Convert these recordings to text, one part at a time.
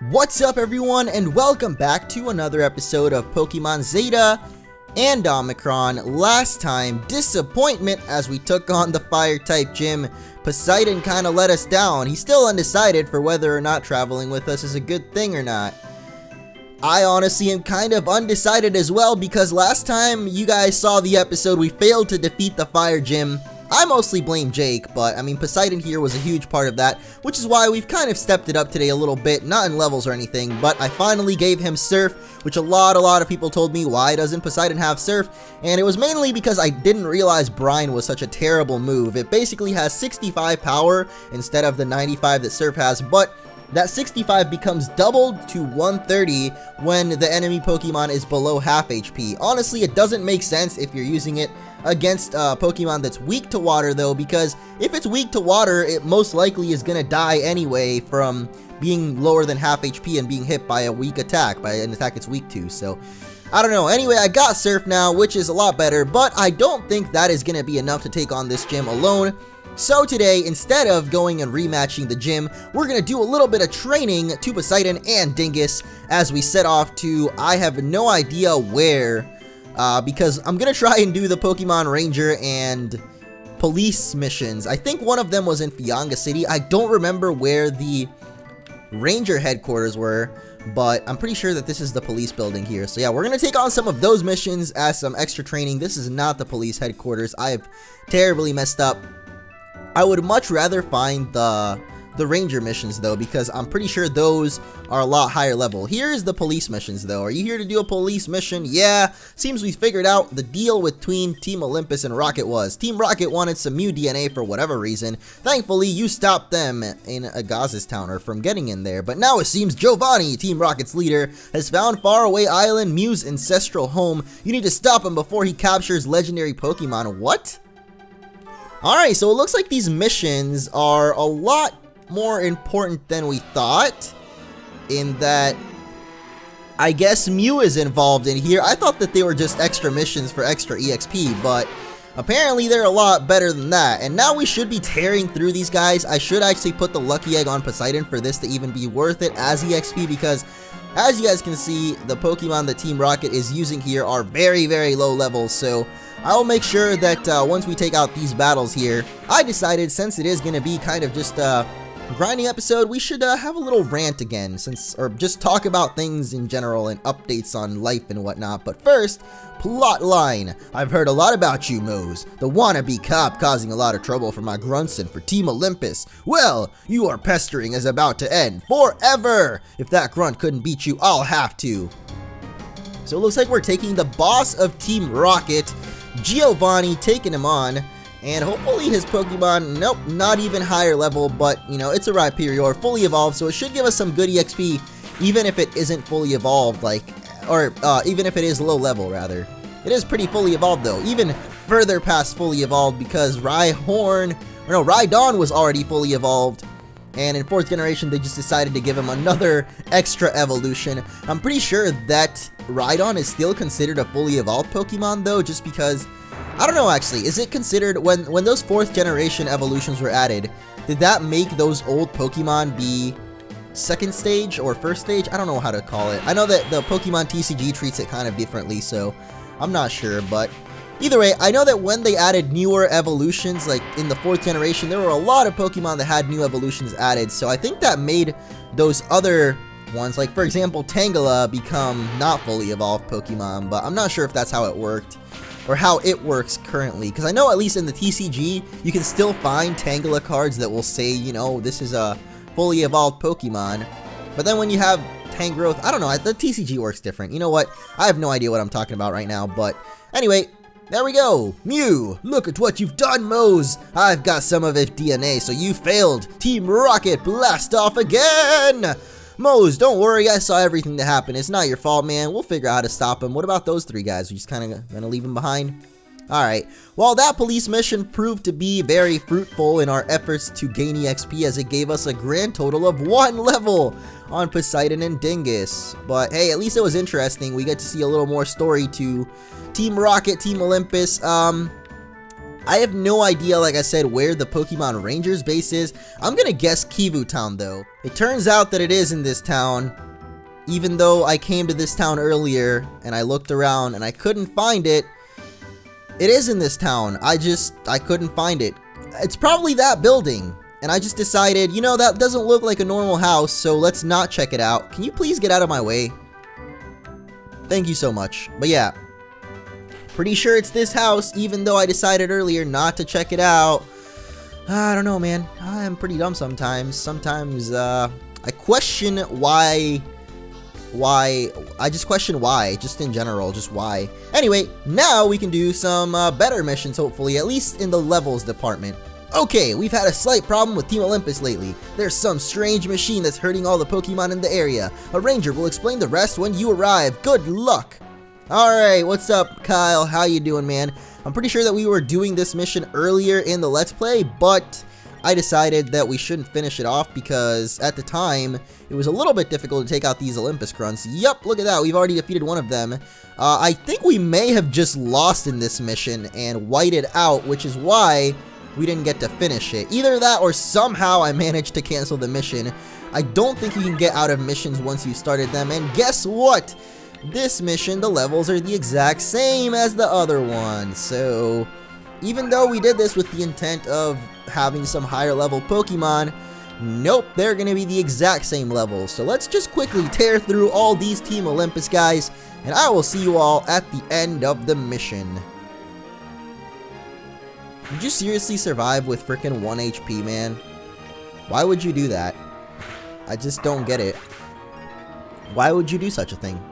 What's up everyone, and welcome back to another episode of Pokémon Zeta and Omicron. Last time, disappointment as we took on the fire-type gym. Poseidon kinda let us down. He's still undecided for whether or not traveling with us is a good thing or not. I honestly am kind of undecided as well, because last time you guys saw the episode, we failed to defeat the fire gym. I mostly blame Jake, but I mean Poseidon here was a huge part of that, which is why we've kind of stepped it up today a little bit, not in levels or anything, but I finally gave him Surf, which a lot of people told me, why doesn't Poseidon have Surf? And it was mainly because I didn't realize Brine was such a terrible move. It basically has 65 power instead of the 95 that Surf has, but that 65 becomes doubled to 130 when the enemy Pokemon is below half HP. Honestly, it doesn't make sense if you're using it against a Pokemon that's weak to water though, because if it's weak to water, it most likely is gonna die anyway from being lower than half HP and being hit by a weak attack, by an attack it's weak to. So I don't know. Anyway, I got Surf now, which is a lot better, but I don't think that is gonna be enough to take on this gym alone. So today, instead of going and rematching the gym, we're going to do a little bit of training to Poseidon and Dingus as we set off to, I have no idea where, because I'm going to try and do the Pokemon Ranger and police missions. I think one of them was in Fianga City. I don't remember where the Ranger headquarters were, but I'm pretty sure that this is the police building here. So yeah, we're going to take on some of those missions as some extra training. This is not the police headquarters. I have terribly messed up. I would much rather find the Ranger missions though, because I'm pretty sure those are a lot higher level. Here's the police missions though. Are you here to do a police mission? Yeah, seems we figured out the deal between Team Olympus and Rocket was. Team Rocket wanted some Mew DNA for whatever reason. Thankfully, you stopped them in Agaz's Towner from getting in there. But now it seems Giovanni, Team Rocket's leader, has found Faraway Island, Mew's ancestral home. You need to stop him before he captures legendary Pokemon. What? Alright, so it looks like these missions are a lot more important than we thought, in that I guess Mew is involved in here. I thought that they were just extra missions for extra EXP, but apparently they're a lot better than that. And now we should be tearing through these guys. I should actually put the Lucky Egg on Poseidon for this to even be worth it as EXP, because as you guys can see, the Pokemon that Team Rocket is using here are very low levels, so I'll make sure that once we take out these battles here, I decided since it is going to be kind of just a grinding episode, we should have a little rant again, or just talk about things in general and updates on life and whatnot. But first, plot line. I've heard a lot about you, Mose, the wannabe cop causing a lot of trouble for my Grunson for Team Olympus. Well, your pestering is about to end forever. If that grunt couldn't beat you, I'll have to. So it looks like we're taking the boss of Team Rocket, Giovanni, taking him on, and hopefully his Pokemon, nope, not even higher level, but you know, it's a Rhyperior, fully evolved, so it should give us some good EXP, even if it isn't fully evolved, even if it is low level, rather. It is pretty fully evolved though, even further past fully evolved, because Rhydon was already fully evolved, and in 4th generation they just decided to give him another extra evolution. I'm pretty sure that Rhydon is still considered a fully evolved Pokemon though, just because, I don't know actually, is it considered, when those 4th generation evolutions were added, did that make those old Pokemon be 2nd stage or 1st stage? I don't know how to call it. I know that the Pokemon TCG treats it kind of differently, so I'm not sure, but either way, I know that when they added newer evolutions, like in the 4th generation, there were a lot of Pokemon that had new evolutions added, so I think that made those other ones, like for example Tangela, become not fully evolved Pokemon, but I'm not sure if that's how it worked, or how it works currently, because I know at least in the TCG, you can still find Tangela cards that will say, you know, this is a fully evolved Pokemon, but then when you have Tangrowth, I don't know, the TCG works different. You know what, I have no idea what I'm talking about right now, but anyway, there we go. Mew, look at what you've done, Mose. I've got some of its DNA, so you failed. Team Rocket, blast off again. Mose, don't worry, I saw everything that happened. It's not your fault, man. We'll figure out how to stop him. What about those 3 guys? We just kind of gonna leave them behind? Alright, well that police mission proved to be very fruitful in our efforts to gain EXP, as it gave us a grand total of 1 level on Poseidon and Dingus. But hey, at least it was interesting. We get to see a little more story to Team Rocket, Team Olympus. I have no idea, like I said, where the Pokemon Rangers base is. I'm gonna guess Kivu Town, though. It turns out that it is in this town, even though I came to this town earlier, and I looked around, and I couldn't find it. It is in this town. I couldn't find it. It's probably that building. And I just decided, you know, that doesn't look like a normal house, so let's not check it out. Can you please get out of my way? Thank you so much. But yeah, pretty sure it's this house, even though I decided earlier not to check it out. I don't know, man. I'm pretty dumb sometimes. Sometimes, I question why. I just question why, just in general, just why. Anyway, now we can do some better missions, hopefully, at least in the levels department. Okay, we've had a slight problem with Team Olympus lately. There's some strange machine that's hurting all the Pokemon in the area. A ranger will explain the rest when you arrive. Good luck! Alright, what's up, Kyle? How you doing, man? I'm pretty sure that we were doing this mission earlier in the Let's Play, but I decided that we shouldn't finish it off because at the time, it was a little bit difficult to take out these Olympus grunts. Yup, look at that. We've already defeated one of them. I think we may have just lost in this mission and whited out, which is why we didn't get to finish it. Either that or somehow I managed to cancel the mission. I don't think you can get out of missions once you started them. And guess what? This mission, the levels are the exact same as the other one. So even though we did this with the intent of having some higher level Pokemon, nope, they're going to be the exact same levels. So let's just quickly tear through all these Team Olympus guys, and I will see you all at the end of the mission. Did you seriously survive with frickin' 1 HP, man? Why would you do that? I just don't get it. Why would you do such a thing?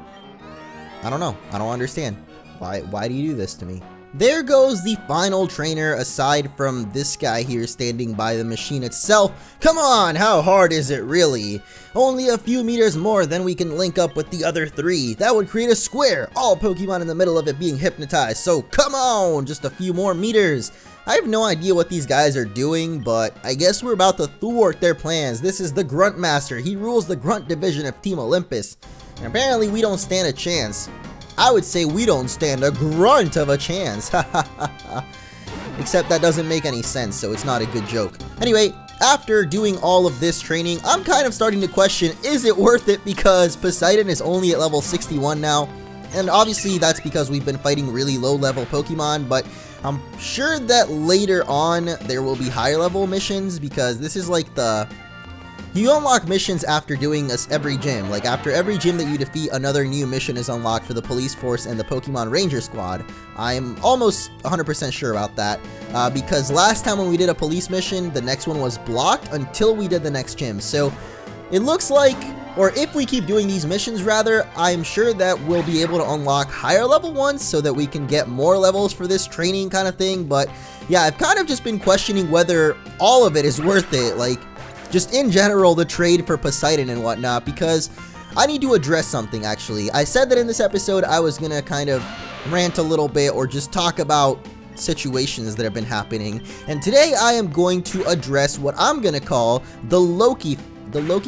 I don't know. I don't understand. Why do you do this to me? There goes the final trainer, aside from this guy here standing by the machine itself. Come on, how hard is it really? Only a few meters more, then we can link up with the other 3. That would create a square, all Pokemon in the middle of it being hypnotized. So come on, just a few more meters. I have no idea what these guys are doing, but I guess we're about to thwart their plans. This is the Grunt Master. He rules the Grunt division of Team Olympus. And apparently we don't stand a chance. I would say we don't stand a grunt of a chance. Except that doesn't make any sense, so it's not a good joke. Anyway, after doing all of this training, I'm kind of starting to question, is it worth it? Because Poseidon is only at level 61 now. And obviously that's because we've been fighting really low level Pokemon, but I'm sure that later on there will be higher level missions, because this is like you unlock missions after doing every gym. Like after every gym that you defeat, another new mission is unlocked for the police force and the Pokemon Ranger squad. I'm almost 100% sure about that, because last time when we did a police mission, the next one was blocked until we did the next gym. So it looks like, or if we keep doing these missions rather, I'm sure that we'll be able to unlock higher level ones so that we can get more levels for this training kind of thing. But yeah, I've kind of just been questioning whether all of it is worth it, like just in general the trade for Poseidon and whatnot, because I need to address something actually. I said that in this episode I was gonna kind of rant a little bit or just talk about situations that have been happening, and today I am going to address what I'm gonna call the Loki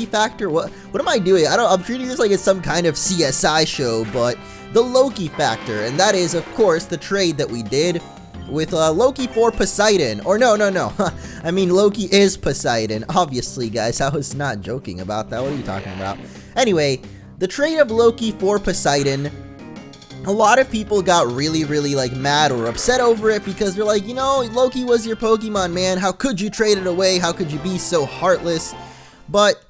factor. What am I doing? I'm treating this like it's some kind of CSI show, but the Loki factor, and that is of course the trade that we did with Loki for Poseidon. Or no. I mean, Loki is Poseidon. Obviously, guys, I was not joking about that. What are you talking about? Anyway, the trade of Loki for Poseidon, a lot of people got really like mad or upset over it because they're like, you know, Loki was your Pokemon, man. How could you trade it away? How could you be so heartless? But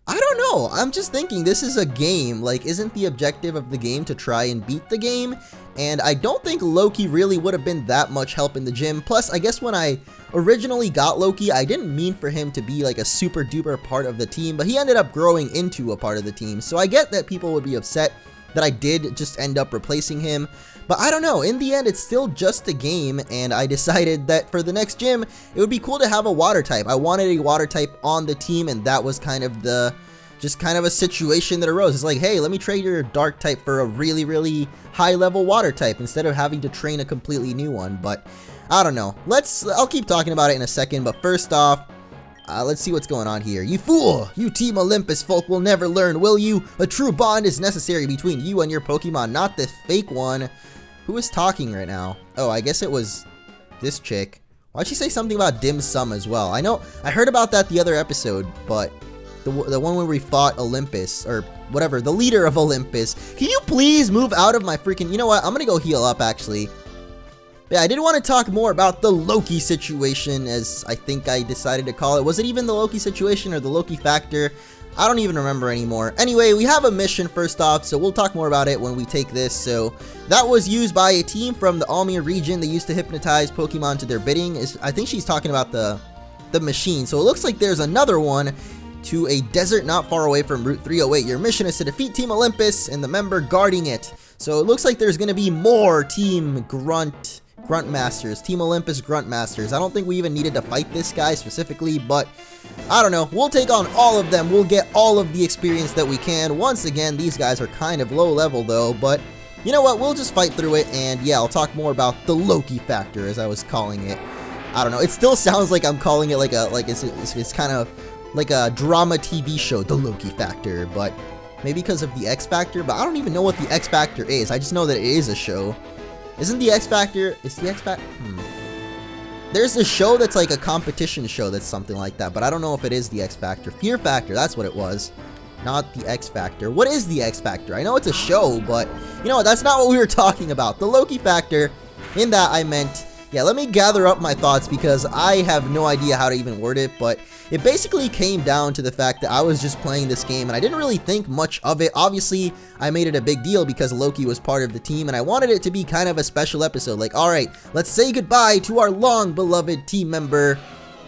I don't know. I'm just thinking this is a game. Like, isn't the objective of the game to try and beat the game? And I don't think Loki really would have been that much help in the gym. Plus, I guess when I originally got Loki, I didn't mean for him to be like a super duper part of the team, but he ended up growing into a part of the team. So I get that people would be upset that I did just end up replacing him. But I don't know, in the end it's still just a game, and I decided that for the next gym, it would be cool to have a water type. I wanted a water type on the team, and that was kind of a situation that arose. It's like, hey, let me trade your dark type for a really high level water type instead of having to train a completely new one. But I don't know. I'll keep talking about it in a second, but first off, let's see what's going on here. You fool! You Team Olympus folk will never learn, will you? A true bond is necessary between you and your Pokemon, not this fake one. Who is talking right now? Oh, I guess it was this chick. Why'd she say something about dim sum as well? I know, I heard about that the other episode, but the one where we fought Olympus, or whatever, the leader of Olympus. Can you please move out of my freaking... You know what? I'm gonna go heal up, actually. Yeah, I did want to talk more about the Loki situation, as I think I decided to call it. Was it even the Loki situation or the Loki factor? I don't even remember anymore. Anyway, we have a mission first off, so we'll talk more about it when we take this. So that was used by a team from the Almir region. They used to hypnotize Pokemon to their bidding. I think she's talking about the machine. So it looks like there's another one to a desert not far away from Route 308. Your mission is to defeat Team Olympus and the member guarding it. So it looks like there's going to be more Team Grunt Masters, Team Olympus Grunt Masters. I don't think we even needed to fight this guy specifically, but I don't know. We'll take on all of them. We'll get all of the experience that we can. Once again, these guys are kind of low level though, but you know what? We'll just fight through it, and yeah, I'll talk more about the Loki factor, as I was calling it. I don't know. It still sounds like I'm calling it like it's kind of like a drama TV show, the Loki factor, but maybe because of the X Factor, but I don't even know what the X Factor is. I just know that it is a show. Isn't the X Factor, is the X Factor, There's a show that's like a competition show that's something like that, but I don't know if it is the X Factor. Fear Factor, that's what it was, not the X Factor. What is the X Factor? I know it's a show, but you know what, that's not what we were talking about. The Loki factor, in that I meant, yeah, let me gather up my thoughts because I have no idea how to even word it, but it basically came down to the fact that I was just playing this game and I didn't really think much of it. Obviously, I made it a big deal because Loki was part of the team and I wanted it to be kind of a special episode. Like, alright, let's say goodbye to our long beloved team member.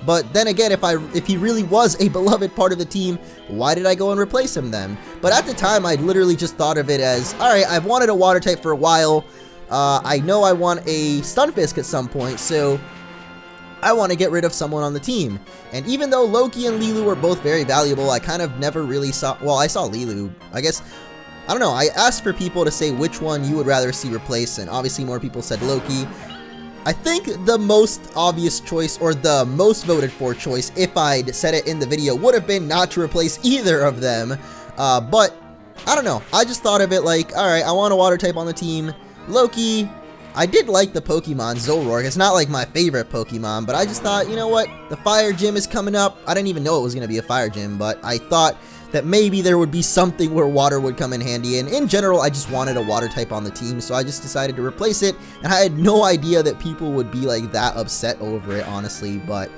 But then again, if he really was a beloved part of the team, why did I go and replace him then? But at the time, I literally just thought of it as, alright, I've wanted a water type for a while. I know I want a Stunfisk at some point, so I want to get rid of someone on the team. And even though Loki and Lilu were both very valuable, I kind of never really saw, well, I saw Lilu, I guess, I don't know, I asked for people to say which one you would rather see replaced, and obviously more people said Loki. I think the most obvious choice, or the most voted for choice, if I'd said it in the video, would have been not to replace either of them, but I don't know, I just thought of it like, alright, I want a water type on the team. Loki, I did like the Pokemon Zoroark. It's not like my favorite Pokemon, but I just thought, you know what, the fire gym is coming up. I didn't even know it was going to be a fire gym, but I thought that maybe there would be something where water would come in handy, and in general, I just wanted a water type on the team, so I just decided to replace it, and I had no idea that people would be like that upset over it, honestly, but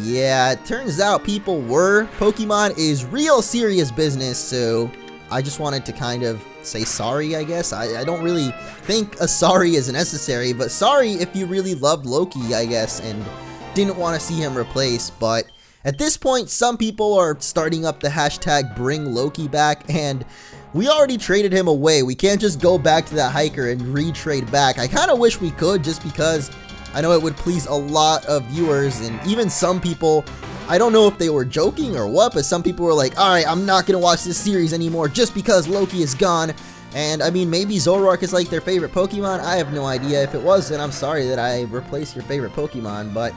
yeah, it turns out people were. Pokemon is real serious business, so I just wanted to kind of say sorry, I guess. I don't really think a sorry is necessary, but sorry if you really loved Loki, I guess, and didn't want to see him replaced. But at this point, some people are starting up the hashtag bring Loki back, and we already traded him away. We can't just go back to that hiker and retrade back. I kind of wish we could, just because I know it would please a lot of viewers, and even some people, I don't know if they were joking or what, but some people were like, alright, I'm not going to watch this series anymore just because Loki is gone. And I mean, maybe Zoroark is like their favorite Pokemon. I have no idea. If it was, then I'm sorry that I replaced your favorite Pokemon, but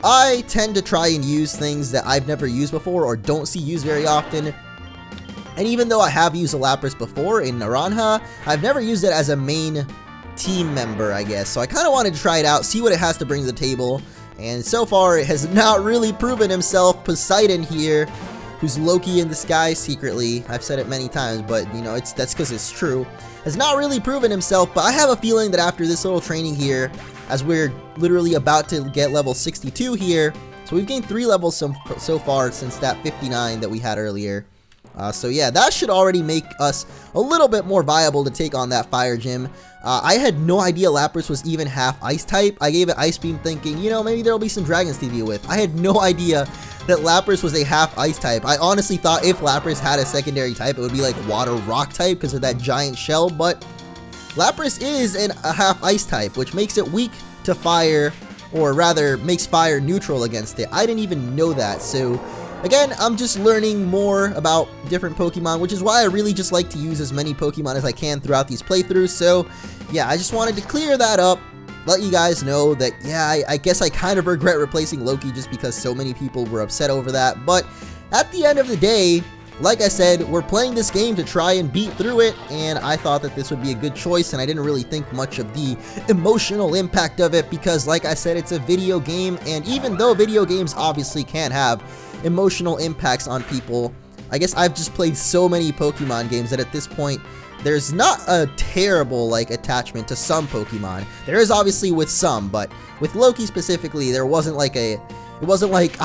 I tend to try and use things that I've never used before or don't see used very often. And even though I have used a Lapras before in Naranja, I've never used it as a main team member, I guess. So I kind of wanted to try it out, see what it has to bring to the table. And so far, it has not really proven himself. Poseidon here, who's Loki in disguise secretly. I've said it many times, but you know, that's because it's true. Has not really proven himself, but I have a feeling that after this little training here, as we're literally about to get level 62 here, so we've gained 3 levels so far since that 59 that we had earlier. So yeah, that should already make us a little bit more viable to take on that fire gym. I had no idea Lapras was even half ice type. I gave it Ice Beam thinking, you know, maybe there'll be some dragons to deal with. I had no idea that Lapras was a half ice type. I honestly thought if Lapras had a secondary type, it would be like water rock type because of that giant shell, but Lapras is a half ice type, which makes it weak to fire, or rather makes fire neutral against it. I didn't even know that, so again, I'm just learning more about different Pokemon, which is why I really just like to use as many Pokemon as I can throughout these playthroughs. So yeah, I just wanted to clear that up, let you guys know that, yeah, I guess I kind of regret replacing Loki just because so many people were upset over that. But at the end of the day, like I said, we're playing this game to try and beat through it, and I thought that this would be a good choice, and I didn't really think much of the emotional impact of it because, like I said, it's a video game, and even though video games obviously can have emotional impacts on people, I guess I've just played so many Pokemon games that at this point, there's not a terrible, like, attachment to some Pokemon. There is obviously with some, but with Loki specifically, there wasn't like it wasn't like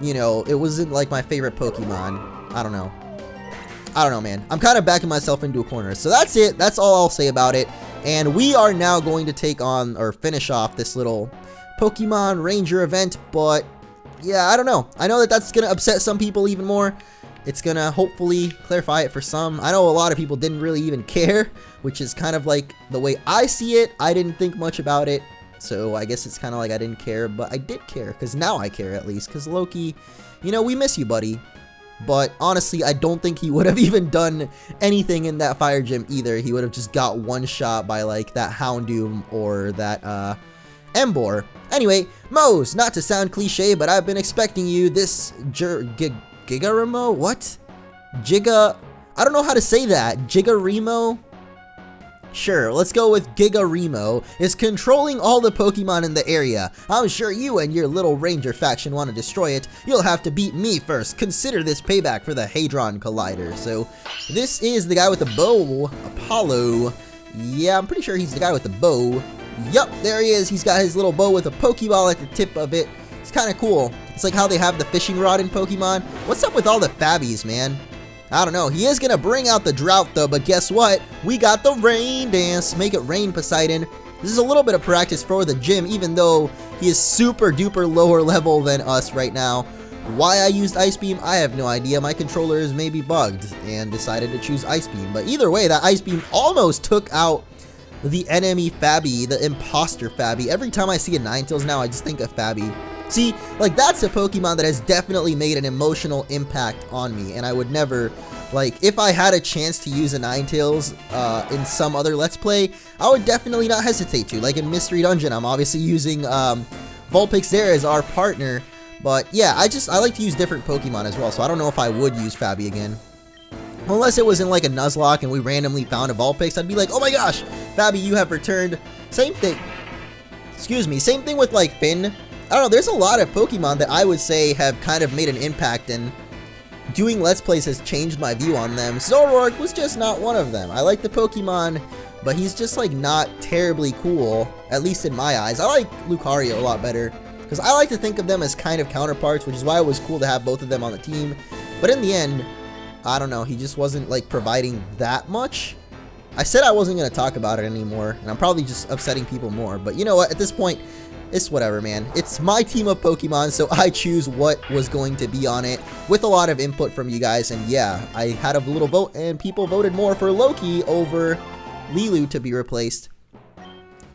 it wasn't like my favorite Pokemon. I don't know, man. I'm kind of backing myself into a corner. So that's it. That's all I'll say about it. And we are now going to take on, or finish off, this little Pokemon Ranger event. But, yeah, I don't know. I know that that's going to upset some people even more. It's going to hopefully clarify it for some. I know a lot of people didn't really even care, which is kind of like the way I see it. I didn't think much about it. So I guess it's kind of like I didn't care, but I did care, because now I care at least, because Loki, we miss you, buddy. But honestly, I don't think he would have even done anything in that fire gym either. He would have just got one shot by like that Houndoom or that Emboar. Anyway, Mose, not to sound cliche, but I've been expecting you. This Gigarimo? What? I don't know how to say that. Gigarimo? Sure, let's go with Gigarimo, is controlling all the Pokemon in the area. I'm sure you and your little Ranger faction want to destroy it. You'll have to beat me first. Consider this payback for the Hadron Collider. So, this is the guy with the bow, Apollo. Yeah, I'm pretty sure he's the guy with the bow. Yup, there he is. He's got his little bow with a Pokeball at the tip of it. It's kind of cool. It's like how they have the fishing rod in Pokemon. What's up with all the Fabbies, man? I don't know. He is going to bring out the drought, though, but guess what? We got the rain dance. Make it rain, Poseidon. This is a little bit of practice for the gym, even though he is super duper lower level than us right now. Why I used Ice Beam, I have no idea. My controller is maybe bugged and decided to choose Ice Beam. But either way, that Ice Beam almost took out the enemy Fabby, the imposter Fabby. Every time I see a Ninetales now, I just think of Fabby. See, like, that's a Pokemon that has definitely made an emotional impact on me, and I would never, like, if I had a chance to use a Ninetales in some other Let's Play, I would definitely not hesitate to. Like in Mystery Dungeon, I'm obviously using Vulpix there as our partner, but yeah, I like to use different Pokemon as well, so I don't know if I would use Fabby again. Unless it was in like a Nuzlocke and we randomly found a Vulpix, I'd be like, oh my gosh, Fabby, you have returned. Same thing. Excuse me, same thing with like Finn. I don't know, there's a lot of Pokemon that I would say have kind of made an impact, and doing Let's Plays has changed my view on them. Zoroark was just not one of them. I like the Pokemon, but he's just like not terribly cool, at least in my eyes. I like Lucario a lot better, because I like to think of them as kind of counterparts, which is why it was cool to have both of them on the team. But in the end, I don't know, he just wasn't like providing that much. I said I wasn't going to talk about it anymore, and I'm probably just upsetting people more, but you know what, at this point, it's whatever, man. It's my team of Pokemon, so I choose what was going to be on it with a lot of input from you guys. And yeah, I had a little vote, and people voted more for Loki over Lilu to be replaced.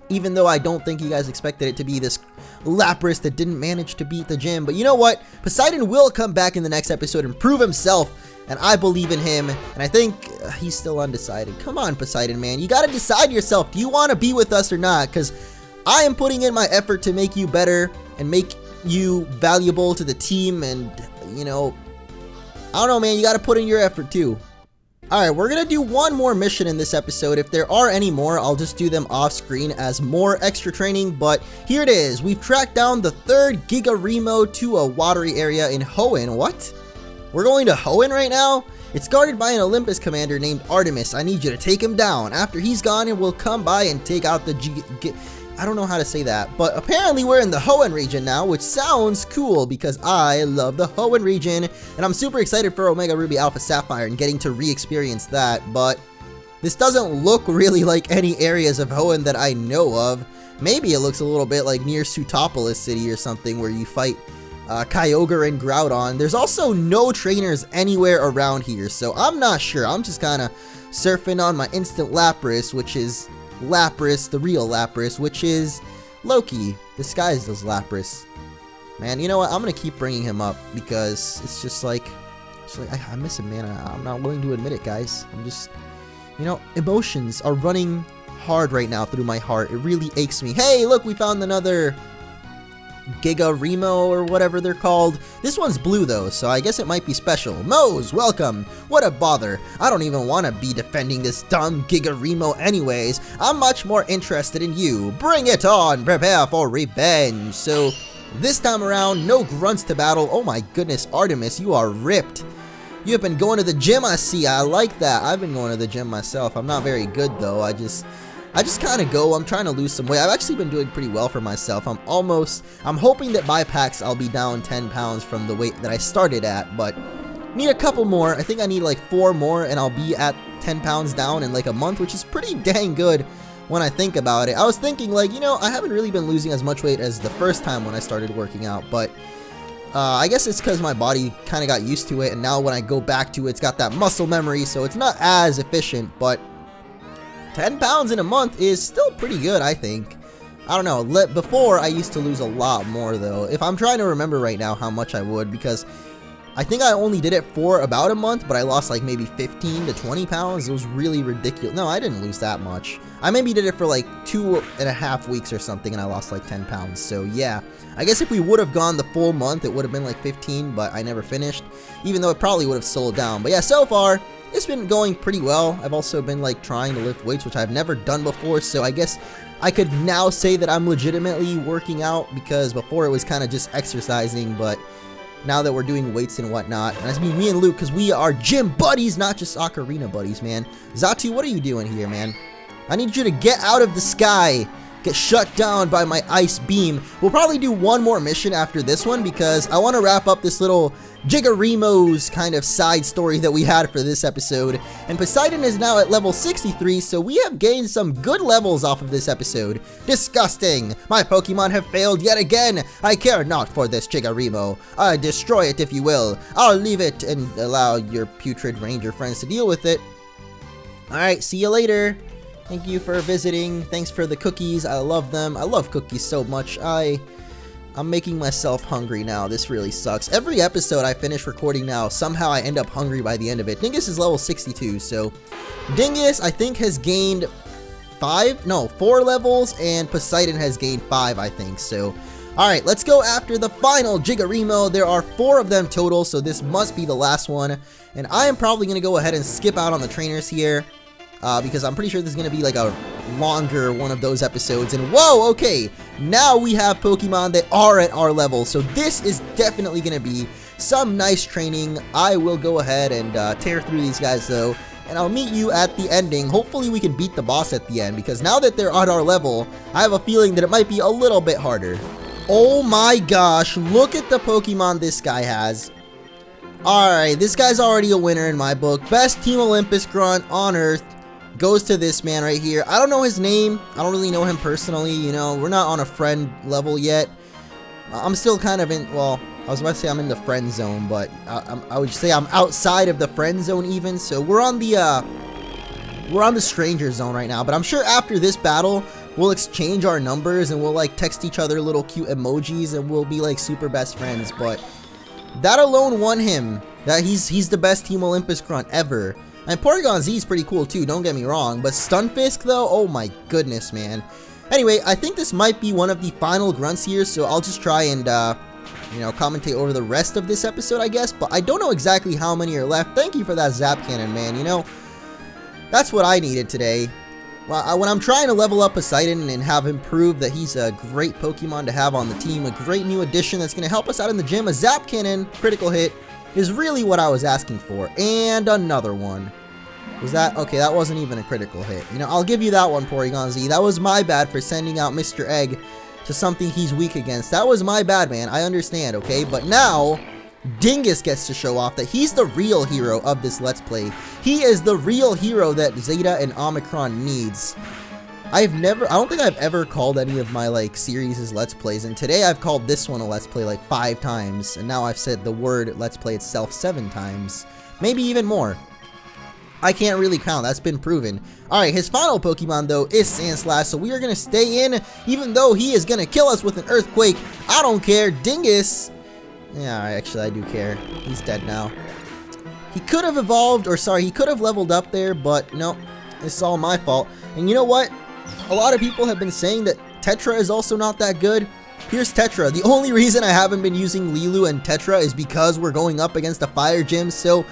Even though I don't think you guys expected it to be this Lapras that didn't manage to beat the gym. But you know what? Poseidon will come back in the next episode and prove himself. And I believe in him. And I think he's still undecided. Come on, Poseidon, man. You got to decide yourself. Do you want to be with us or not? Because I am putting in my effort to make you better and make you valuable to the team, and, you know, I don't know, man, you gotta put in your effort too. Alright, we're gonna do one more mission in this episode. If there are any more, I'll just do them off screen as more extra training, but here it is. We've tracked down the third Gigarimo to a watery area in Hoenn. What? We're going to Hoenn right now? It's guarded by an Olympus commander named Artemis. I need you to take him down. After he's gone, and we'll come by and take out the I don't know how to say that, but apparently we're in the Hoenn region now, which sounds cool because I love the Hoenn region, and I'm super excited for Omega Ruby Alpha Sapphire and getting to re-experience that, but this doesn't look really like any areas of Hoenn that I know of. Maybe it looks a little bit like near Sutopolis City or something where you fight Kyogre and Groudon. There's also no trainers anywhere around here, so I'm not sure. I'm just kind of surfing on my instant Lapras, which is Lapras, the real Lapras, which is Loki, disguised as Lapras. Man, you know what? I'm gonna keep bringing him up because it's just like I miss him, man. I'm not willing to admit it, guys. I'm just, you know, emotions are running hard right now through my heart. It really aches me. Hey, look, we found another Giga Remo or whatever they're called. This one's blue though, so I guess it might be special. Mose, welcome. What a bother. I don't even want to be defending this dumb Giga Remo anyways. I'm much more interested in you. Bring it on. Prepare for revenge. So this time around, no grunts to battle. Oh my goodness, Artemis, you are ripped. You have been going to the gym, I see. I like that. I've been going to the gym myself. I'm not very good though. I just kind of go. I'm trying to lose some weight. I've actually been doing pretty well for myself. I'm hoping that by packs I'll be down 10 pounds from the weight that I started at, but need a couple more. I think I need like 4 more and I'll be at 10 pounds down in like a month, which is pretty dang good when I think about it. I was thinking like, you know, I haven't really been losing as much weight as the first time when I started working out, but I guess it's because my body kind of got used to it, and now when I go back to it, it's got that muscle memory, so it's not as efficient, but 10 pounds in a month is still pretty good, I think. I don't know, before I used to lose a lot more though. If I'm trying to remember right now how much I would, because I think I only did it for about a month, but I lost like maybe 15 to 20 pounds. It was really ridiculous. No, I didn't lose that much. I maybe did it for like 2.5 weeks or something, and I lost like 10 pounds. So yeah, I guess if we would have gone the full month, it would have been like 15, but I never finished, even though it probably would have slowed down. But yeah, so far, it's been going pretty well. I've also been like trying to lift weights, which I've never done before, so I guess I could now say that I'm legitimately working out, because before it was kind of just exercising, but now that we're doing weights and whatnot, and that's me and Luke, because we are gym buddies, not just ocarina buddies, man. Zatu, what are you doing here, man? I need you to get out of the sky. Get shut down by my ice beam. We'll probably do one more mission after this one, because I want to wrap up this little Gigaremo's kind of side story that we had for this episode. And Poseidon is now at level 63, so we have gained some good levels off of this episode. Disgusting! My Pokemon have failed yet again! I care not for this Gigaremo. Destroy it if you will. I'll leave it and allow your putrid ranger friends to deal with it. Alright, see you later. Thank you for visiting. Thanks for the cookies. I love them. I love cookies so much. I'm making myself hungry now. This really sucks. Every episode I finish recording now, somehow I end up hungry by the end of it. Dingus is level 62, so Dingus, I think, has gained 4 levels, and Poseidon has gained 5, I think, so alright, let's go after the final Gigaremo. There are 4 of them total, so this must be the last one, and I am probably going to go ahead and skip out on the trainers here. Because I'm pretty sure this is going to be like a longer one of those episodes. And whoa, okay, now we have Pokemon that are at our level. So this is definitely going to be some nice training. I will go ahead and tear through these guys though. And I'll meet you at the ending. Hopefully we can beat the boss at the end, because now that they're at our level, I have a feeling that it might be a little bit harder. Oh my gosh, look at the Pokemon this guy has. Alright, this guy's already a winner in my book. Best Team Olympus grunt on Earth goes to this man right here. I don't know his name. I don't really know him personally, you know. We're not on a friend level yet. I'm still kind of in, well, I was about to say I'm in the friend zone, but I would say I'm outside of the friend zone even. So we're on the stranger zone right now, but I'm sure after this battle, we'll exchange our numbers and we'll like text each other little cute emojis and we'll be like super best friends. But that alone won him. That he's the best Team Olympus grunt ever. And Porygon Z is pretty cool too, don't get me wrong, but Stunfisk though, oh my goodness, man. Anyway, I think this might be one of the final grunts here, so I'll just try and, you know, commentate over the rest of this episode, I guess, but I don't know exactly how many are left. Thank you for that Zap Cannon, man, you know, that's what I needed today. Well, when I'm trying to level up Poseidon and have him prove that he's a great Pokemon to have on the team, a great new addition that's going to help us out in the gym, a Zap Cannon critical hit is really what I was asking for. And another one. Was that? Okay, that wasn't even a critical hit. You know, I'll give you that one, Porygon Z. That was my bad for sending out Mr. Egg to something he's weak against. That was my bad, man. I understand, okay? But now, Dingus gets to show off that he's the real hero of this Let's Play. He is the real hero that Zeta and Omicron needs. I don't think I've ever called any of my, like, series as Let's Plays, and today I've called this one a Let's Play, like, 5 times, and now I've said the word Let's Play itself 7 times. Maybe even more. I can't really count, that's been proven. Alright, his final Pokemon, though, is Sandslash, so we are going to stay in, even though he is going to kill us with an Earthquake. I don't care, Dingus. Yeah, actually, I do care. He's dead now. He could have evolved, or sorry, he could have leveled up there, but no, it's all my fault. And you know what? A lot of people have been saying that Tetra is also not that good. Here's Tetra. The only reason I haven't been using Lilu and Tetra is because we're going up against a fire gym, so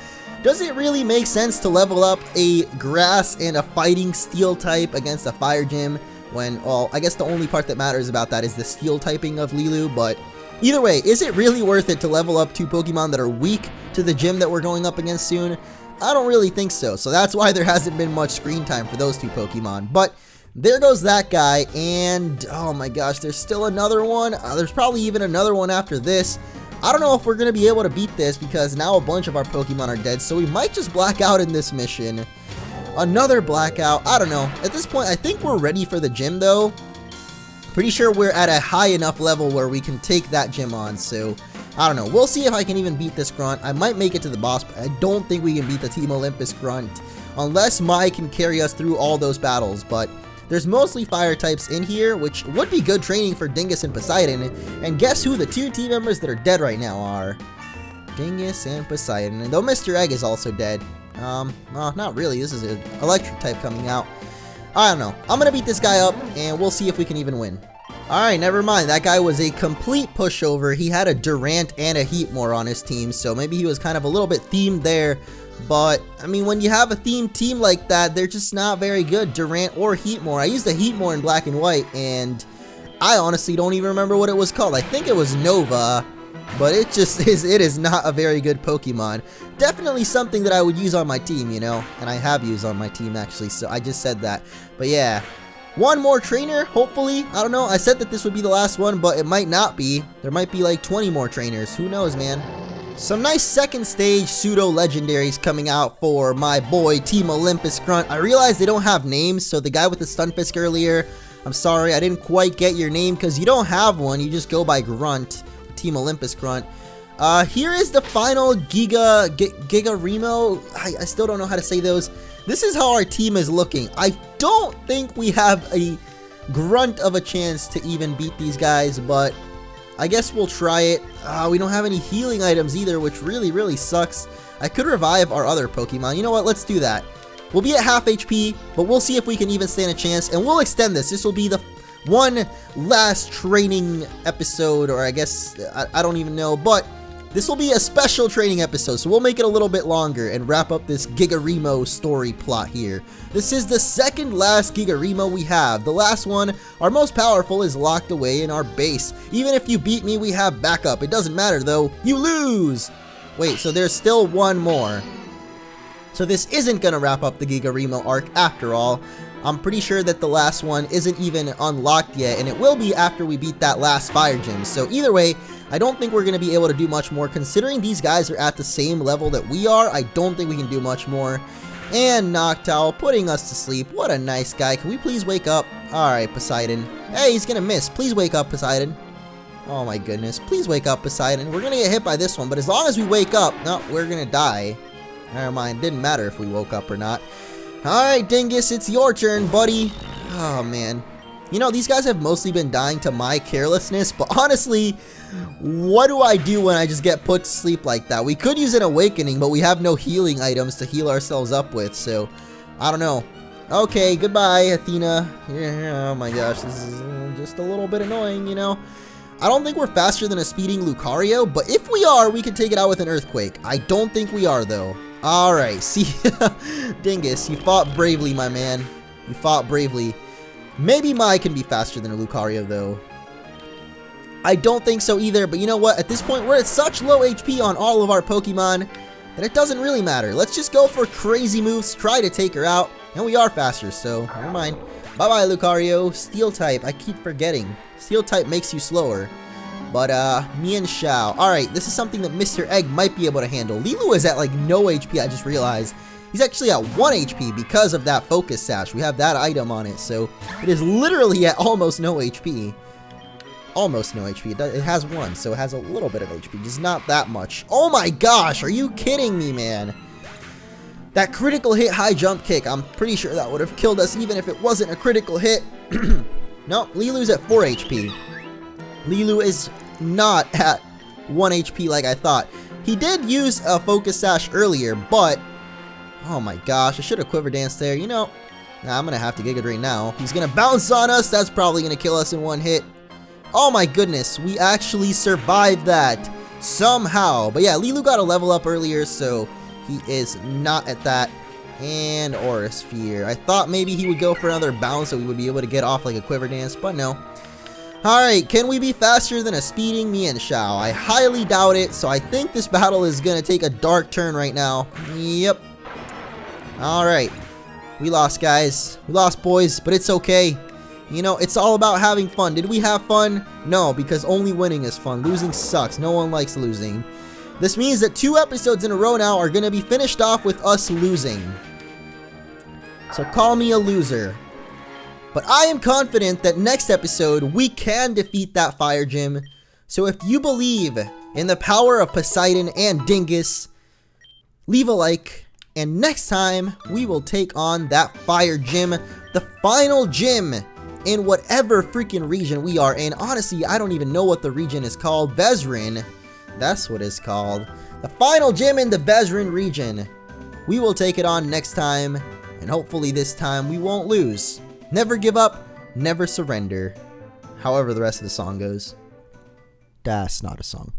does it really make sense to level up a grass and a fighting steel type against a fire gym when, well, I guess the only part that matters about that is the steel typing of Lilu, but either way, is it really worth it to level up 2 Pokemon that are weak to the gym that we're going up against soon? I don't really think so, so that's why there hasn't been much screen time for those 2 Pokemon, but there goes that guy, and oh my gosh, there's still another one. There's probably even another one after this. I don't know if we're going to be able to beat this because now a bunch of our Pokemon are dead, so we might just black out in this mission. Another blackout. I don't know. At this point, I think we're ready for the gym, though. Pretty sure we're at a high enough level where we can take that gym on, so I don't know. We'll see if I can even beat this grunt. I might make it to the boss, but I don't think we can beat the Team Olympus grunt unless Mai can carry us through all those battles, but there's mostly fire types in here, which would be good training for Dingus and Poseidon. And guess who the 2 team members that are dead right now are? Dingus and Poseidon. And though Mr. Egg is also dead. Well, not really. This is an electric type coming out. I don't know. I'm going to beat this guy up, and we'll see if we can even win. Alright, never mind. That guy was a complete pushover. He had a Durant and a Heatmore on his team, so maybe he was kind of a little bit themed there. But, I mean, when you have a themed team like that, they're just not very good, Durant or Heatmore. I used the Heatmore in black and white, and I honestly don't even remember what it was called. I think it was Nova, but it is not a very good Pokemon. Definitely something that I would use on my team, you know, and I have used on my team, actually, so I just said that. But yeah, one more trainer, hopefully. I don't know, I said that this would be the last one, but it might not be. There might be like 20 more trainers. Who knows, man? Some nice second stage pseudo legendaries coming out for my boy Team Olympus Grunt. I realize they don't have names, so the guy with the Stunfisk earlier, I'm sorry, I didn't quite get your name because you don't have one. You just go by Grunt, Team Olympus Grunt. Here is the final Giga Remo. I still don't know how to say those. This is how our team is looking. I don't think we have a grunt of a chance to even beat these guys, but I guess we'll try it. We don't have any healing items either, which really sucks. I could revive our other Pokemon. You know what? Let's do that. We'll be at half HP, but we'll see if we can even stand a chance, and we'll extend this. This will be the one last training episode, or I guess, I don't even know, but this will be a special training episode, so we'll make it a little bit longer and wrap up this Gigaremo story plot here. This is the second last Gigaremo we have. The last one, our most powerful, is locked away in our base. Even if you beat me, we have backup. It doesn't matter though, you lose! Wait, so there's still one more. So this isn't gonna wrap up the Gigaremo arc after all. I'm pretty sure that the last one isn't even unlocked yet, and it will be after we beat that last fire gym. So either way, I don't think we're going to be able to do much more. Considering these guys are at the same level that we are, I don't think we can do much more. And Noctowl putting us to sleep. What a nice guy. Can we please wake up? Alright, Poseidon. Hey, he's going to miss. Please wake up, Poseidon. Oh my goodness. Please wake up, Poseidon. We're going to get hit by this one, but as long as we wake up, no, we're going to die. Never mind. Didn't matter if we woke up or not. Alright, Dingus, it's your turn, buddy. Oh, man. You know, these guys have mostly been dying to my carelessness, but honestly, what do I do when I just get put to sleep like that? We could use an awakening, but we have no healing items to heal ourselves up with, so I don't know. Okay, goodbye, Athena. Yeah, oh my gosh, this is just a little bit annoying, you know? I don't think we're faster than a speeding Lucario, but if we are, we can take it out with an Earthquake. I don't think we are, though. Alright, see, Dingus, you fought bravely, my man. You fought bravely. Maybe Mai can be faster than a Lucario, though. I don't think so either, but you know what? At this point, we're at such low HP on all of our Pokemon that it doesn't really matter. Let's just go for crazy moves, try to take her out, and we are faster, so never mind. Bye-bye, Lucario. Steel type, I keep forgetting. Steel type makes you slower. But, Mian Shao. Alright, this is something that Mr. Egg might be able to handle. Lilu is at, like, no HP, I just realized. He's actually at 1 HP because of that Focus Sash. We have that item on it, so it is literally at almost no HP. Almost no HP. It has 1, so it has a little bit of HP. Just not that much. Oh my gosh, are you kidding me, man? That critical hit high jump kick, I'm pretty sure that would have killed us even if it wasn't a critical hit. No, Lilu's at 4 HP. Lilu is not at 1 HP like I thought. He did use a Focus Sash earlier, but oh my gosh, I should have Quiver Danced there. You know, nah, I'm going to have to Giga Drain now. He's going to bounce on us. That's probably going to kill us in 1 hit. Oh my goodness, we actually survived that somehow. But yeah, Lilu got a level up earlier, so he is not at that. And Aura Sphere. I thought maybe he would go for another bounce so we would be able to get off like a quiver dance, but no. Alright, can we be faster than a speeding Mienshao? I highly doubt it, so I think this battle is going to take a dark turn right now. Yep. Alright. We lost, guys. We lost, boys, but it's okay. You know, it's all about having fun. Did we have fun? No, because only winning is fun. Losing sucks. No one likes losing. This means that 2 episodes in a row now are going to be finished off with us losing. So call me a loser. But I am confident that next episode we can defeat that fire gym. So if you believe in the power of Poseidon and Dingus, leave a like. And next time we will take on that fire gym, the final gym in whatever freaking region we are in. Honestly, I don't even know what the region is called. Vezrin. That's what it's called. The final gym in the Vezrin region. We will take it on next time. And hopefully this time we won't lose. Never give up, never surrender. However the rest of the song goes. That's not a song.